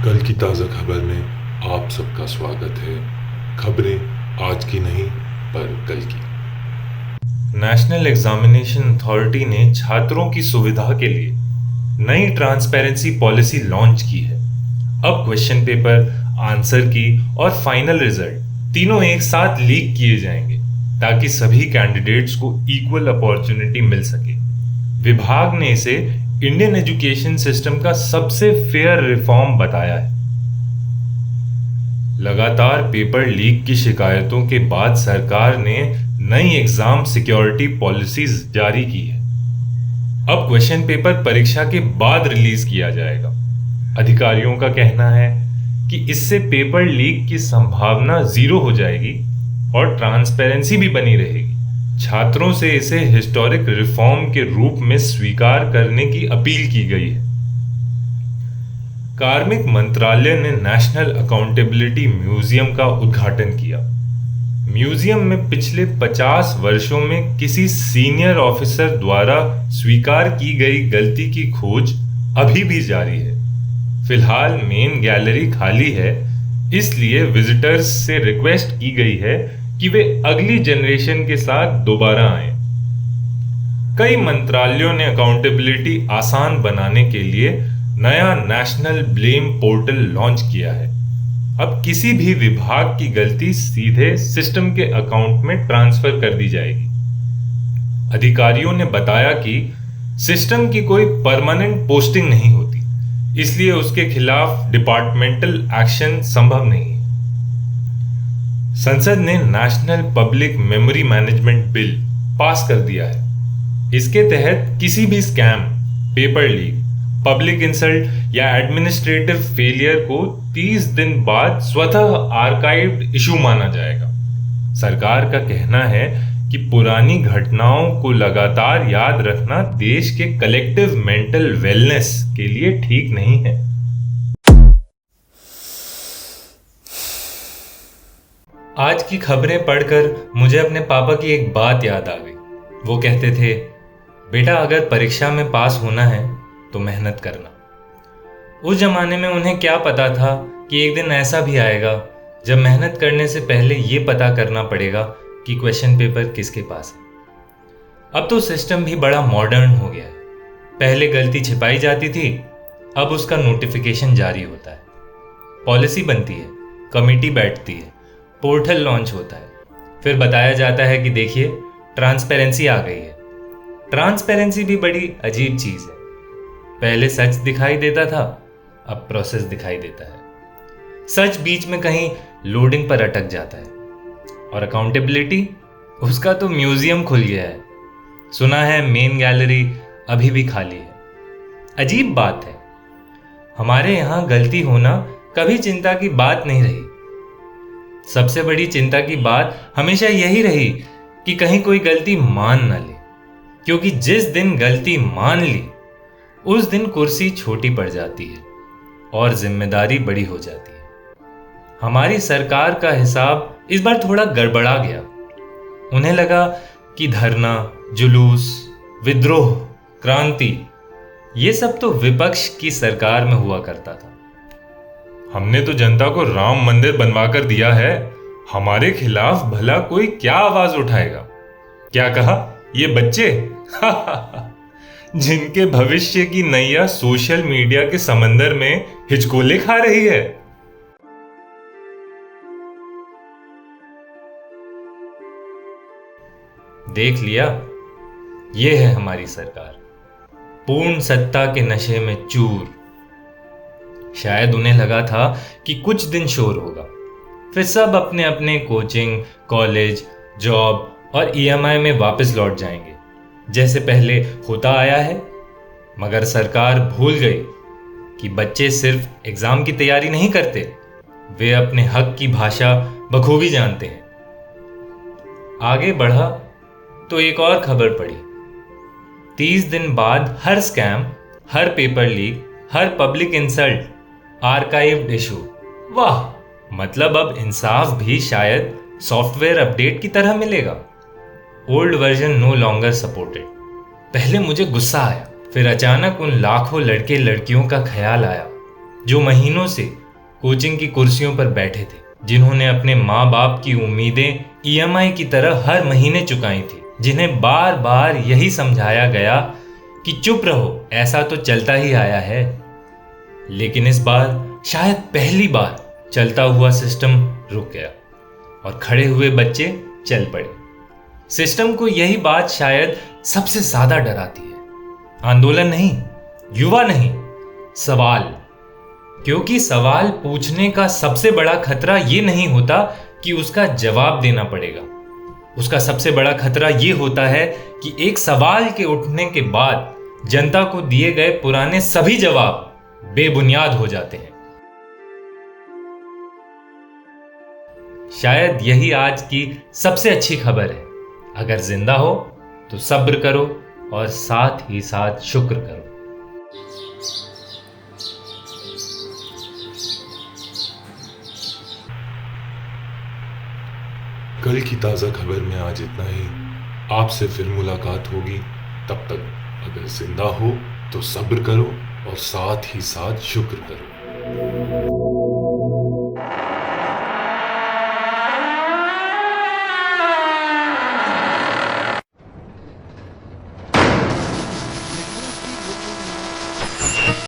कल की ताज़ा खबर में आप सबका स्वागत है। खबरें आज की नहीं पर कल की। नेशनल एग्जामिनेशन अथॉरिटी ने छात्रों की सुविधा के लिए नई ट्रांसपेरेंसी पॉलिसी लॉन्च की है। अब क्वेश्चन पेपर, आंसर की और फाइनल रिजल्ट तीनों एक साथ लीक किए जाएंगे ताकि सभी कैंडिडेट्स को इक्वल अपॉर्चुनिटी मिल सके। विभाग ने इसे इंडियन एजुकेशन सिस्टम का सबसे फेयर रिफॉर्म बताया है। लगातार पेपर लीक की शिकायतों के बाद सरकार ने नई एग्जाम सिक्योरिटी पॉलिसीज जारी की है। अब क्वेश्चन पेपर परीक्षा के बाद रिलीज किया जाएगा। अधिकारियों का कहना है कि इससे पेपर लीक की संभावना जीरो हो जाएगी और ट्रांसपेरेंसी भी बनी रहेगी। छात्रों से इसे हिस्टोरिक रिफॉर्म के रूप में स्वीकार करने की अपील की गई है। कार्मिक मंत्रालय ने नेशनल अकाउंटेबिलिटी म्यूजियम का उद्घाटन किया। म्यूजियम में पिछले 50 वर्षों में किसी सीनियर ऑफिसर द्वारा स्वीकार की गई गलती की खोज अभी भी जारी है। फिलहाल मेन गैलरी खाली है, इसलिए विजिटर्स से रिक्वेस्ट की गई है कि वे अगली जनरेशन के साथ दोबारा आएं। कई मंत्रालयों ने अकाउंटेबिलिटी आसान बनाने के लिए नया नेशनल ब्लेम पोर्टल लॉन्च किया है। अब किसी भी विभाग की गलती सीधे सिस्टम के अकाउंट में ट्रांसफर कर दी जाएगी। अधिकारियों ने बताया कि सिस्टम की कोई परमानेंट पोस्टिंग नहीं होती, इसलिए उसके खिलाफ डिपार्टमेंटल एक्शन संभव नहीं है। संसद ने national public memory management bill pass कर दिया है। इसके तहत किसी भी scam, paper leak, public insult या एडमिनिस्ट्रेटिव फेलियर को 30 दिन बाद स्वतः आर्काइव्ड इशू माना जाएगा। सरकार का कहना है कि पुरानी घटनाओं को लगातार याद रखना देश के कलेक्टिव मेंटल वेलनेस के लिए ठीक नहीं है। आज की खबरें पढ़कर मुझे अपने पापा की एक बात याद आ गई। वो कहते थे, बेटा अगर परीक्षा में पास होना है तो मेहनत करना। उस जमाने में उन्हें क्या पता था कि एक दिन ऐसा भी आएगा जब मेहनत करने से पहले ये पता करना पड़ेगा कि क्वेश्चन पेपर किसके पास है। अब तो सिस्टम भी बड़ा मॉडर्न हो गया है। पहले गलती छिपाई जाती थी, अब उसका नोटिफिकेशन जारी होता है, पॉलिसी बनती है, कमेटी बैठती है, पोर्टल लॉन्च होता है, फिर बताया जाता है कि देखिए ट्रांसपेरेंसी आ गई है। ट्रांसपेरेंसी भी बड़ी अजीब चीज है। पहले सच दिखाई देता था, अब प्रोसेस दिखाई देता है। सच बीच में कहीं लोडिंग पर अटक जाता है। और अकाउंटेबिलिटी, उसका तो म्यूजियम खुल गया है। सुना है मेन गैलरी अभी भी खाली है। अजीब बात है। हमारे यहां गलती होना कभी चिंता की बात नहीं रही। सबसे बड़ी चिंता की बात हमेशा यही रही कि कहीं कोई गलती मान न ले, क्योंकि जिस दिन गलती मान ली उस दिन कुर्सी छोटी पड़ जाती है और जिम्मेदारी बड़ी हो जाती है। हमारी सरकार का हिसाब इस बार थोड़ा गड़बड़ा गया। उन्हें लगा कि धरना, जुलूस, विद्रोह, क्रांति, ये सब तो विपक्ष की सरकार में हुआ करता था। हमने तो जनता को राम मंदिर बनवाकर दिया है, हमारे खिलाफ भला कोई क्या आवाज उठाएगा। क्या कहा, ये बच्चे जिनके भविष्य की नैया सोशल मीडिया के समंदर में हिचकोले खा रही है। देख लिया, ये है हमारी सरकार, पूर्ण सत्ता के नशे में चूर। शायद उन्हें लगा था कि कुछ दिन शोर होगा, फिर सब अपने अपने कोचिंग, कॉलेज, जॉब और ईएमआई में वापस लौट जाएंगे जैसे पहले होता आया है। मगर सरकार भूल गई कि बच्चे सिर्फ एग्जाम की तैयारी नहीं करते, वे अपने हक की भाषा बखूबी जानते हैं। आगे बढ़ा तो एक और खबर पड़ी। 30 दिन बाद हर स्कैम, हर पेपर लीक, हर पब्लिक इंसल्ट आर्काइव्ड इशू। वाह, मतलब अब इंसाफ भी शायद सॉफ्टवेयर अपडेट की तरह मिलेगा। Old version no longer supported. पहले मुझे गुस्सा आया, फिर अचानक उन लाखों लड़के लड़कियों का ख्याल आया जो महीनों से कोचिंग की कुर्सियों पर बैठे थे, जिन्होंने अपने माँ बाप की उम्मीदें ईएमआई की तरह हर महीने चुकाई थी, जिन्हें बार बार यही समझाया गया कि चुप रहो, ऐसा तो चलता ही आया है। लेकिन इस बार शायद पहली बार चलता हुआ सिस्टम रुक गया और खड़े हुए बच्चे चल पड़े। सिस्टम को यही बात शायद सबसे ज्यादा डराती है। आंदोलन नहीं, युवा नहीं, सवाल। क्योंकि सवाल पूछने का सबसे बड़ा खतरा यह नहीं होता कि उसका जवाब देना पड़ेगा। उसका सबसे बड़ा खतरा यह होता है कि एक सवाल के उठने के बाद जनता को दिए गए पुराने सभी जवाब बेबुनियाद हो जाते हैं। शायद यही आज की सबसे अच्छी खबर है। अगर जिंदा हो तो सब्र करो और साथ ही साथ शुक्र करो। कल की ताज़ा खबर में आज इतना ही। आपसे फिर मुलाकात होगी। तब तक अगर जिंदा हो तो सब्र करो और साथ ही साथ शुक्र करो।